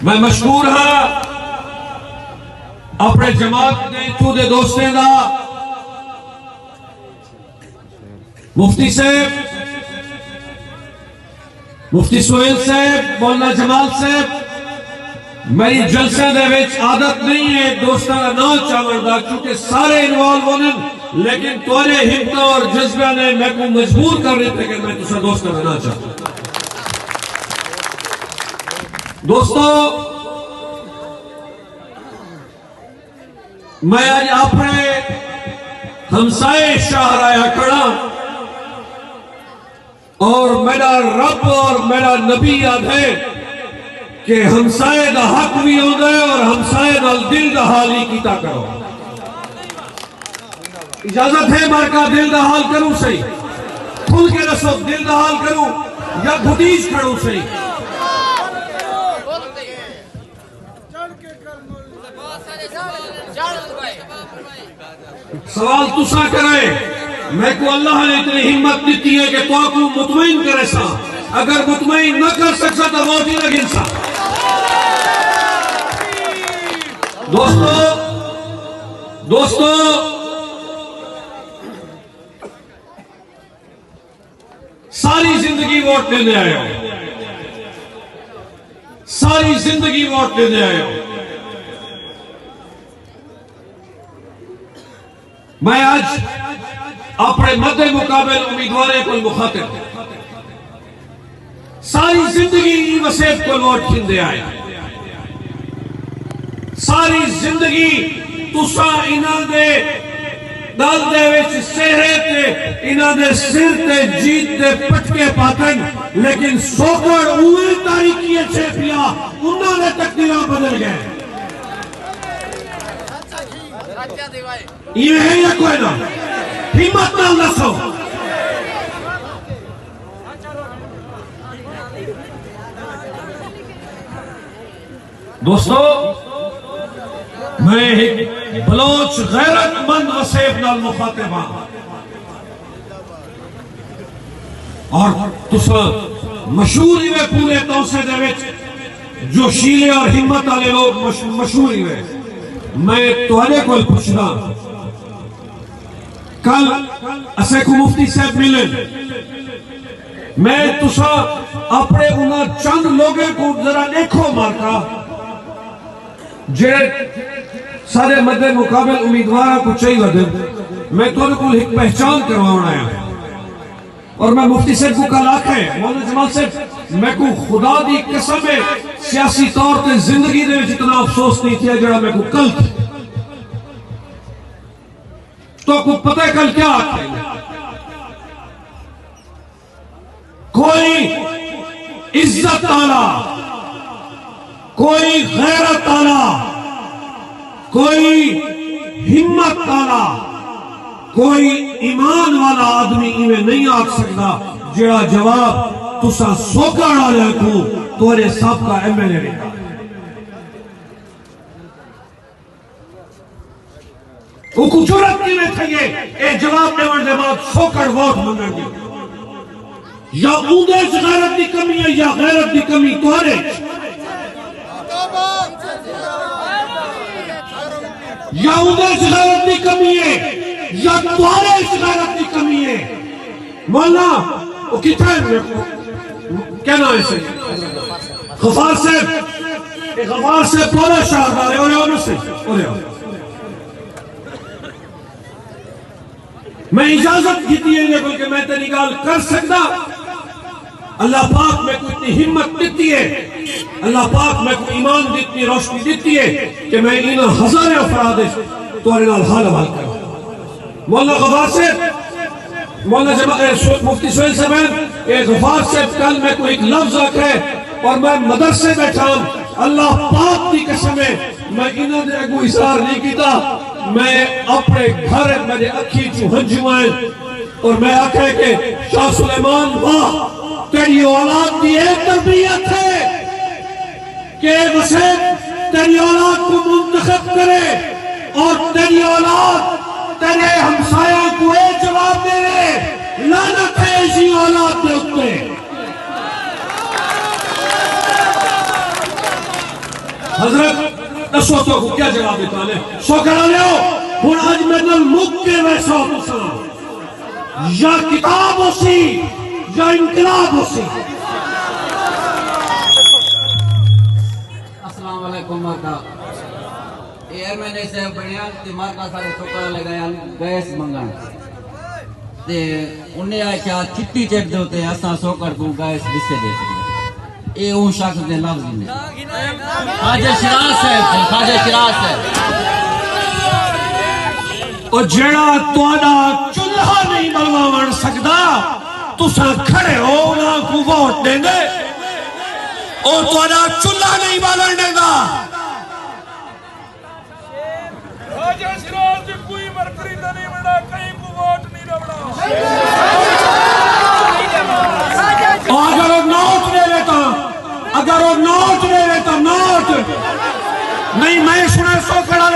मैं मशहूर हाँ अपने जमात ने चूदे दोस्तें दा मुफ्ती साहब, मुफ्ती सोहेल साहब, मौलाना जमाल साहब, मेरी जलसे दे विच आदत नहीं है दोस्तों का नाम चावल दा, क्योंकि सारे इन्वॉल्व होने, लेकिन तोरे हिम्मत और जज्बे ने मैं को मजबूर कर रहे थे कि मैं तुझे दोस्तों का नाम चाहता। दोस्तों, मैं आज अपने हमसाए शाहराया खड़ा और मेरा रब और मेरा नबी याद है कि हमसाए दा हक भी होता है और हमसाए नाल दिल दा हाल ही कीता करो। इजाजत है मारका दिल दा हाल करूं सही, खुल के रसो दिल दा हाल करूं या घुटीज खड़ू सही। सवाल तुसा करे, मैं को अल्लाह ने इतनी हिम्मत दी है कि तो को मुतमईन करे सा, अगर मुतमईन न कर सकता तो मौत ही न गिनसा। दोस्तों सारी जिंदगी वोट देने आए हो, सारी जिंदगी वोट देने आए हो। मैं आज अपने मद्दे मुकाबले उम्मीदवारों को मुखातिब सारी जिंदगी वसेब को वोट खिंदे आए, सारी जिंदगी तुसा इन्हां दे दल दे विच सेहरे ते इन्हां दे सिर ते जीत दे पटके पातन, लेकिन सोकड़ उहे तारीखी छेपिया उन्हां दे तकदीरां बदल गए। ये है या कोई ना? हिम्मत नाल दसो। दोस्तों, मैं एक बलोच गैरतमंद वसेब नाल मुखातिब हां और तुसा मशहूर ही वे पूरे तौसे दे विच जोशीले और हिम्मत वाले लोग मशहूर ही वे। मैं तुहाडे कोल पुछदा, कल असे को मुफ्ती साहब मिले, मैं तुसा अपने उन्हें चंद लोगों को जरा देखो मारका जे सारे मद्दे मुकाबले उम्मीदवार को चाहिए वदन, मैं तुहाडे कोल एक पहचान करवाना है। और मैं मुफ्ती साहब को कल आखे मौलाना जमाल साहब, मैं को खुदा दी कसम है सियासी तौर पर जिंदगी दे विच इतना अफसोस नहीं किया जड़ा मैं को कल थी। तो को पता है कल क्या आखे, कोई इज्जत आला, कोई गैरत आला, कोई हिम्मत आला, कोई ईमान वाला आदमी इवें नहीं आख सकता जेड़ा जवाब तुसा सोकड़ वाले को तोरे सब का एमएलए देगा। वो कुछ जरूरत की में थे ये जवाब देने के बाद सोकड़ वोट मंगने की, या उनके गैरत की कमी है या गैरत की कमी तुम्हारे, या उनके गैरत की कमी है या तुम्हारे गैरत की कमी है। मौलाना वो कितना क्या नाम है इसे? गफार साहब, गफार से पूरा शाहदार है और से मैं इजाजत की है कि मैं तेरी गाल कर सकता। अल्लाह पाक में को इतनी हिम्मत देती है, अल्लाह पाक में को ईमान जितनी रोशनी देती है कि मैं इन हजार अफराद तुम्हारे नाल हाल हवाल कर। मौलाना गफार से मौलाना मुफ्ती सोहेल साहब गफार से कल मैं को एक लफ्ज आखे और मैं मदरसे बैठा, अल्लाह पाक की कसम है मैं इन्होंने अगू इशार नहीं किया, मैं अपने घर मेरे अखी चू हंजू आए और मैं आखे के शाह सुलेमान वाह तेरी औलाद की एक तरबियत है कि वसेब तेरी औलाद को मुंतखब करे और तेरी औलाद तेरे हमसाया को एक जवाब दे, लानत है इसी औलाद के उत्ते। हजरत दसो तो को क्या जवाब देता ने सोकड़ा लियो हुन आज मेरे नाल मुक के वैसा तुसा या किताब होसी या इनकलाब होसी। अस्सलाम वालेकुम माका एयरमैन से बढ़िया ते माका सारे छोकरा लगाया गैस मंगन ते उन्हें आख्या चिट्ठी चेक दे ते असा सोकर को गैस दिसे दे ए उन शख्स दे लफ्ज ने खाजा शिराज है ओ जेड़ा तोड़ा चूल्हा नहीं बलवावण सकदा तुसा खड़े हो ना को वोट देंगे ओ तोड़ा चूल्हा नहीं बालन देगा। खाजा सिराज कोई मरकरी नहीं बना कहीं को वोट नहीं रबड़ा। अगर वो नोट ले लेता नोट नहीं मैं सुना सो खड़ा